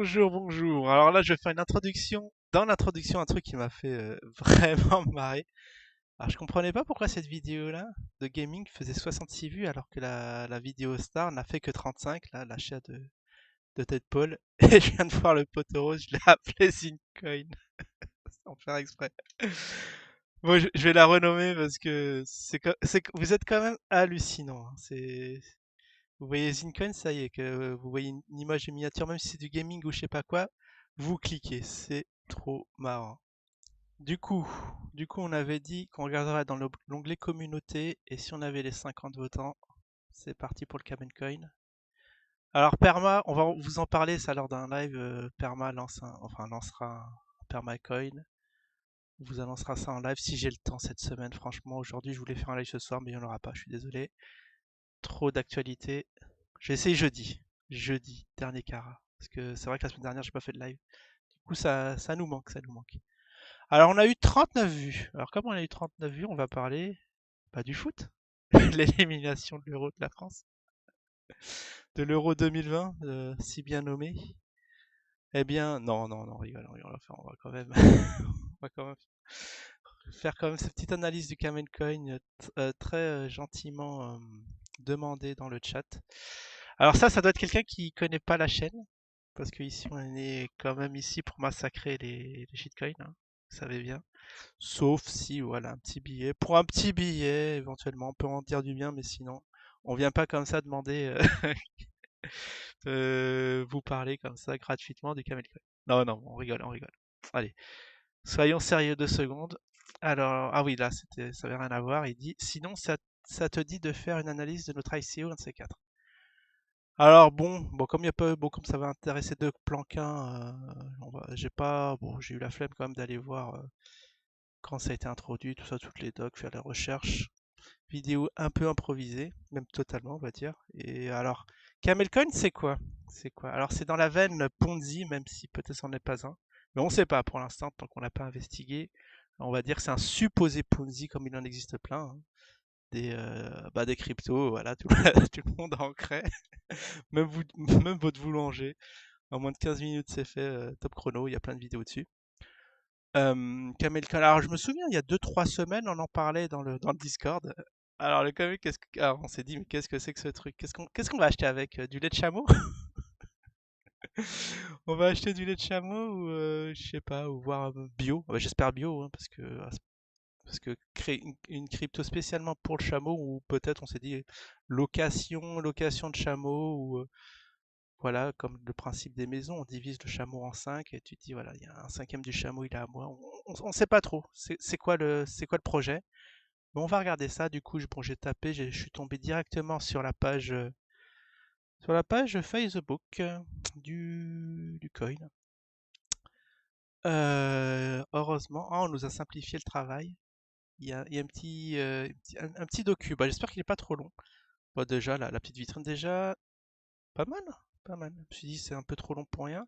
Bonjour, bonjour. Alors là, je vais faire une introduction. Dans l'introduction, un truc qui m'a fait vraiment marrer. Alors, je comprenais pas pourquoi cette vidéo-là de gaming faisait 66 vues alors que la vidéo star n'a fait que 35, là, l'achat de Ted Paul. Et je viens de voir le poteau rose, je l'ai appelé Zincoin, sans faire exprès. Bon, je vais la renommer parce que vous êtes quand même hallucinant, hein. Vous voyez Zincoin, ça y est, que vous voyez une image de miniature, même si c'est du gaming ou je sais pas quoi, vous cliquez, c'est trop marrant. Du coup, on avait dit qu'on regarderait dans l'onglet communauté et si on avait les 50 votants, c'est parti pour le Kamen Coin. Alors Perma, on va vous en parler ça lors d'un live. Perma lancera un Permacoin. On vous annoncera ça en live si j'ai le temps cette semaine. Franchement, aujourd'hui je voulais faire un live ce soir, mais il n'y en aura pas. Je suis désolé. Trop d'actualité. J'ai essayé jeudi. Jeudi, dernier cara. Parce que c'est vrai que la semaine dernière, j'ai pas fait de live. Du coup, ça nous manque, ça nous manque. Alors, on a eu 39 vues. Alors, comme on a eu 39 vues, on va parler du foot. L'élimination de l'Euro de la France. De l'Euro 2020, si bien nommé. Eh bien, non, non, non, on rigole. Enfin, on va quand même, on va quand même faire quand même cette petite analyse du Kamen Coin très gentiment demandée dans le chat. Alors ça doit être quelqu'un qui connaît pas la chaîne. Parce que ici, on est quand même ici pour massacrer les shitcoins, hein, vous savez bien. Sauf si, voilà, un petit billet. Pour un petit billet, éventuellement, on peut en dire du bien, mais sinon, on vient pas comme ça demander vous parler comme ça gratuitement du Camel Coin. Non, non, on rigole, on rigole. Allez, soyons sérieux 2 secondes. Alors, ah oui, là, ça avait rien à voir. Il dit, sinon, ça te dit de faire une analyse de notre ICO, un de ces quatre. Alors bon, comme il y a pas, bon, comme ça va intéresser deux planquins, j'ai eu la flemme quand même d'aller voir quand ça a été introduit, tout ça, toutes les docs, faire les recherches. Vidéo un peu improvisée, même totalement, on va dire. Et alors, Camelcoin, c'est quoi? C'est quoi? Alors, c'est dans la veine Ponzi, même si peut-être c'en est pas un. Mais on ne sait pas pour l'instant, tant qu'on n'a pas investigué. On va dire que c'est un supposé Ponzi, comme il en existe plein, hein. Des cryptos, voilà, tout, tout le monde en crée. Même, vous, même votre boulanger. En moins de 15 minutes, c'est fait, top chrono, il y a plein de vidéos dessus. Kamel Khan, alors je me souviens, il y a 2 3 semaines, on en parlait dans le Discord. Alors le Kamel, alors, on s'est dit, mais qu'est-ce que c'est que ce truc? Qu'est-ce qu'on va acheter avec? Du lait de chameau? On va acheter du lait de chameau ou je sais pas, ou voir bio. Ah bah, j'espère bio, hein, parce que créer une crypto spécialement pour le chameau, ou peut-être on s'est dit location de chameau, ou voilà, comme le principe des maisons, on divise le chameau en 5 et tu te dis, voilà, il y a un cinquième du chameau, il est à moi. On sait pas trop. C'est quoi le projet? Mais on va regarder ça. Du coup, bon, j'ai tapé, je suis tombé directement sur la page Facebook du coin. Heureusement, on nous a simplifié le travail. Il y a un petit docu. Bah, j'espère qu'il est pas trop long. Bah, déjà, la petite vitrine, déjà, pas mal. Pas mal. Je me suis dit, c'est un peu trop long pour rien.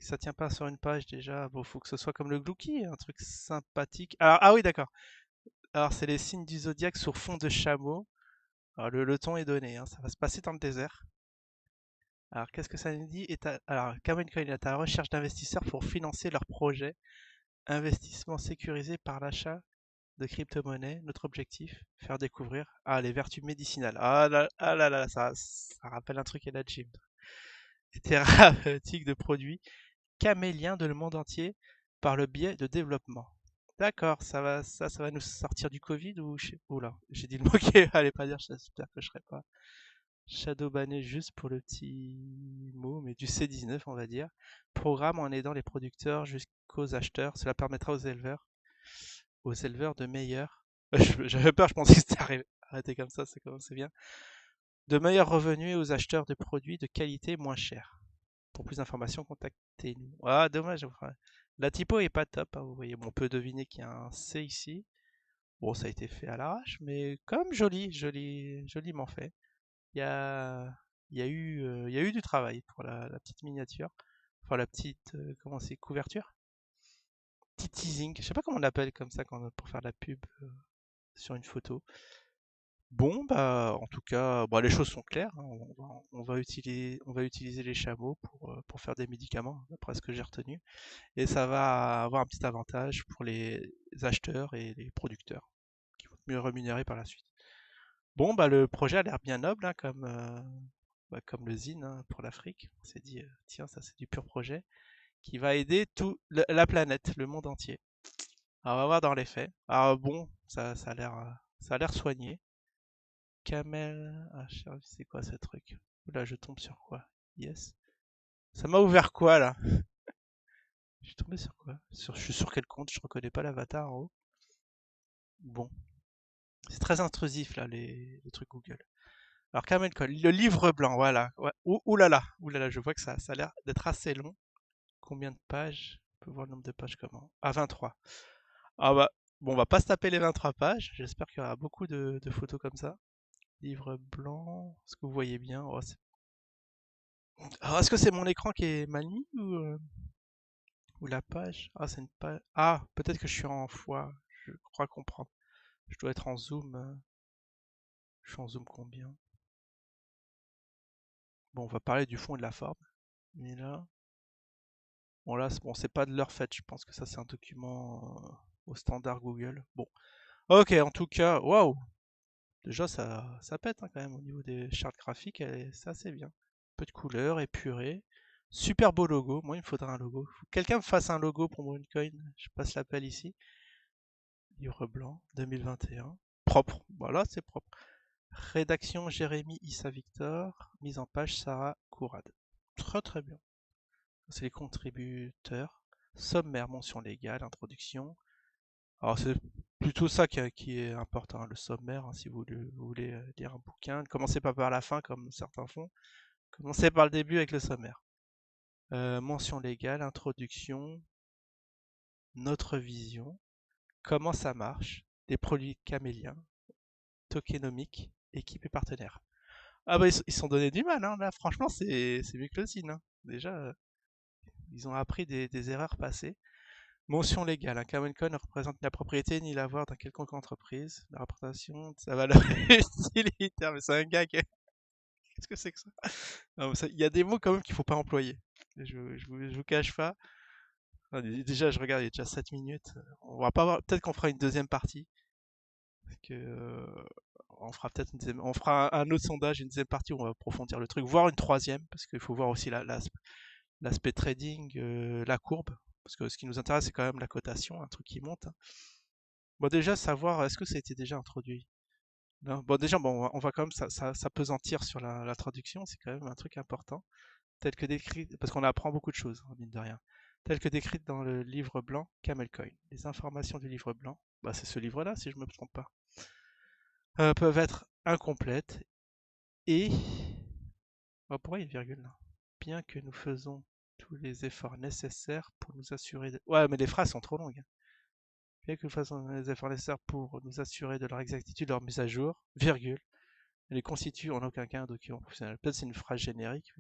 Si ça tient pas sur une page déjà, bon, faut que ce soit comme le Glouki, un truc sympathique. Alors, ah oui, d'accord. Alors, c'est les signes du zodiaque sur fond de chameau. Alors, le ton est donné, hein, ça va se passer dans le désert. Alors, qu'est-ce que ça nous dit? Alors, Cameron Coin est à la recherche d'investisseurs pour financer leur projet. Investissement sécurisé par l'achat de crypto-monnaies. Notre objectif, faire découvrir les vertus médicinales. Ah là, là, ça rappelle un truc à la gym. Thérapeutique de produits caméliens de le monde entier par le biais de développement. D'accord, ça va nous sortir du Covid ou oula, j'ai dit le mot qui allait pas dire, j'espère que je serai pas shadowbanné juste pour le petit mot, mais du C19 on va dire. Programme en aidant les producteurs jusqu'aux acheteurs, cela permettra aux éleveurs de meilleurs. J'avais peur, je pensais que c'était arrêté comme ça, c'est bien. De meilleurs revenus aux acheteurs de produits de qualité moins chère. Pour plus d'informations, contactez-nous. Ah, dommage. Enfin, la typo est pas top, hein, vous voyez. Bon, on peut deviner qu'il y a un C ici. Bon, ça a été fait à l'arrache, mais quand même joli, joli, joliment fait. Il y a, il y a eu du travail pour la petite miniature. Enfin, la petite, comment c'est, couverture? Petit teasing. Je sais pas comment on l'appelle comme ça pour faire de la pub sur une photo. Bon, bah, en tout cas, bah, les choses sont claires, hein. On va utiliser les chameaux pour faire des médicaments, d'après ce que j'ai retenu. Et ça va avoir un petit avantage pour les acheteurs et les producteurs, qui vont être mieux rémunérés par la suite. Bon, bah, le projet a l'air bien noble, hein, comme le ZIN, hein, pour l'Afrique. On s'est dit, tiens, ça c'est du pur projet, qui va aider la planète, le monde entier. Alors, on va voir dans les faits. Alors bon, ça a l'air soigné. Camel, ah, c'est quoi ce truc? Là, je tombe sur quoi? Yes. Ça m'a ouvert quoi là? Je suis tombé sur quoi? Je suis sur quel compte? Je reconnais pas l'avatar en haut. Bon, c'est très intrusif là, les trucs Google. Alors Camel Call, le livre blanc, voilà. Ouais. Ouh là là, je vois que ça a l'air d'être assez long. Combien de pages? On peut voir le nombre de pages comment? Ah, 23. Ah bah, bon, on va pas se taper les 23 pages. J'espère qu'il y aura beaucoup de photos comme ça. Livre blanc, est-ce que vous voyez bien? Oh, alors, est-ce que c'est mon écran qui est mal mis ou la page? Ah, c'est une page. Ah, peut-être que je suis en fois. Je crois comprendre. Je dois être en zoom. Je suis en zoom combien? Bon, on va parler du fond et de la forme. Mais là, bon là, c'est pas de leur fait. Je pense que ça c'est un document au standard Google. Bon, ok. En tout cas, waouh. Déjà, ça pète, hein, quand même au niveau des chartes graphiques. C'est assez bien. Peu de couleurs, épuré. Super beau logo. Moi, il me faudra un logo. Faut que quelqu'un me fasse un logo pour mon coin. Je passe l'appel ici. Livre blanc 2021. Propre. Voilà, c'est propre. Rédaction Jérémy Issa Victor. Mise en page Sarah Kourad. Très très bien. C'est les contributeurs. Sommaire, mention légale, introduction. Alors c'est plutôt ça qui est important, hein, le sommaire, hein, si vous voulez lire un bouquin. Ne commencez pas par la fin comme certains font. Commencez par le début avec le sommaire. Mention légale, introduction, notre vision, comment ça marche, les produits caméliens, tokenomique, équipe et partenaires. Ah bah ils se sont donné du mal, hein. Là franchement c'est mieux que le zine, hein. Déjà, ils ont appris des erreurs passées. Mention légale, un Common Code ne représente ni la propriété ni l'avoir d'un quelconque entreprise. La représentation de sa valeur utilitaire, mais c'est un gag. Qu'est-ce que c'est que ça? Non, il y a des mots quand même qu'il faut pas employer. Je vous cache pas. Ah, déjà, je regarde, il y a déjà 7 minutes. On va pas voir. Peut-être qu'on fera une deuxième partie. Parce que, on fera peut-être on fera un autre sondage, une deuxième partie où on va approfondir le truc, voire une troisième, parce qu'il faut voir aussi l'aspect trading, la courbe. Parce que ce qui nous intéresse, c'est quand même la cotation, un truc qui monte, hein. Bon, déjà, savoir, est-ce que ça a été déjà introduit? Non. Bon, déjà, bon, on va quand même s'apesantir sur la traduction, c'est quand même un truc important. Tel que décrit, parce qu'on apprend beaucoup de choses, hein, mine de rien. Tel que décrite dans le livre blanc Camelcoin. Les informations du livre blanc, bah, c'est ce livre-là, si je ne me trompe pas, peuvent être incomplètes et... Oh, pourquoi il y a une virgule là? Bien que nous faisons tous les efforts nécessaires pour nous assurer de... Ouais, mais les phrases sont trop longues, hein. Bien que nous fassions les efforts nécessaires pour nous assurer de leur exactitude, de leur mise à jour, virgule, ne les constitue en aucun cas un document professionnel. Peut-être c'est une phrase générique.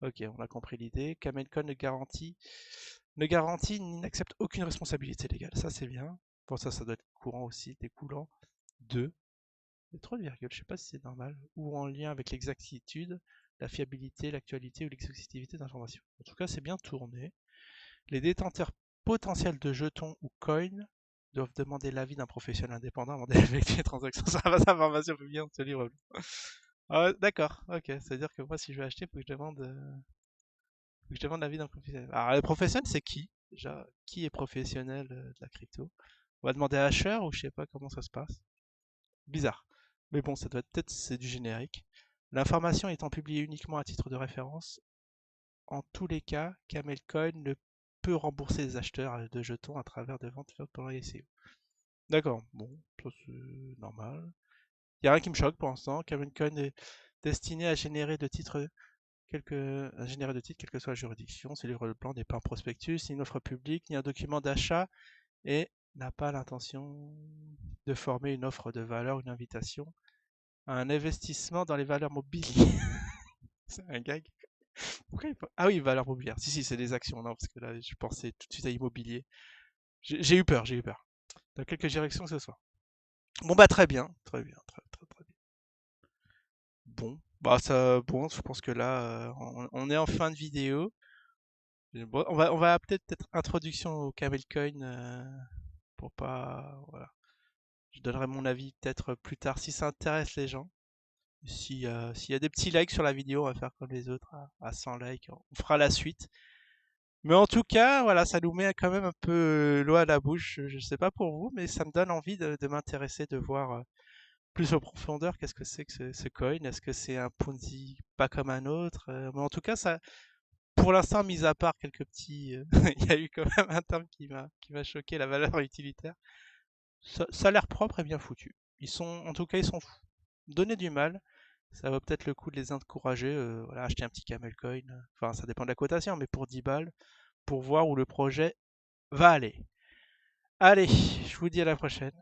Ok, on a compris l'idée. Camelcon ne garantit ni n'accepte aucune responsabilité légale. Ça, c'est bien. Bon, ça doit être courant aussi, découlant de. Il y a trop de virgules, je sais pas si c'est normal. Ou en lien avec l'exactitude, la fiabilité, l'actualité ou l'exhaustivité d'informations. En tout cas, c'est bien tourné. Les détenteurs potentiels de jetons ou coins doivent demander l'avis d'un professionnel indépendant avant d'effectuer les transactions sur la base d'informations publiées dans ce livre. Ah, d'accord, ok. C'est-à-dire que moi, si je veux acheter, il faut que je demande l'avis d'un professionnel. Alors, le professionnel, c'est qui? Déjà, qui est professionnel de la crypto? On va demander à Asher ou je sais pas comment ça se passe. Bizarre. Mais bon, ça doit être peut-être c'est du générique. L'information étant publiée uniquement à titre de référence, en tous les cas, Camelcoin ne peut rembourser les acheteurs de jetons à travers des ventes faites pendant les ICO. D'accord, bon, ça c'est normal. Il n'y a rien qui me choque pour l'instant. Camelcoin est destiné à générer de titres quelle que soit la juridiction. Ce livre blanc n'est pas un prospectus, ni une offre publique, ni un document d'achat et n'a pas l'intention de former une offre de valeur, une invitation à un investissement dans les valeurs mobilières. C'est un gag. Ah oui, valeurs mobilières. Si, c'est des actions. Non, parce que là, je pensais tout de suite à immobilier. J'ai eu peur, j'ai eu peur. Dans quelques directions que ce soit. Bon, bah, très bien. Très bien, très, très, bon. Bah ça, bon, je pense que là, on est en fin de vidéo. Bon, on va peut-être introduction au Camelcoin pour pas, voilà. Je donnerai mon avis peut-être plus tard si ça intéresse les gens. Si, s'il y a des petits likes sur la vidéo, on va faire comme les autres, à 100 likes, on fera la suite. Mais en tout cas, voilà, ça nous met quand même un peu l'eau à la bouche. Je sais pas pour vous, mais ça me donne envie de m'intéresser, de voir plus en profondeur qu'est-ce que c'est que ce coin. Est-ce que c'est un Ponzi pas comme un autre? Mais en tout cas, ça, pour l'instant, mis à part quelques petits, il y a eu quand même un terme qui m'a choqué, la valeur utilitaire. Ça a l'air propre et bien foutu. En tout cas, ils sont donnés du mal. Ça vaut peut-être le coup de les encourager. Voilà, acheter un petit camel coin. Enfin, ça dépend de la cotation, mais pour 10 balles, pour voir où le projet va aller. Allez, je vous dis à la prochaine.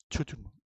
Ciao tout le monde.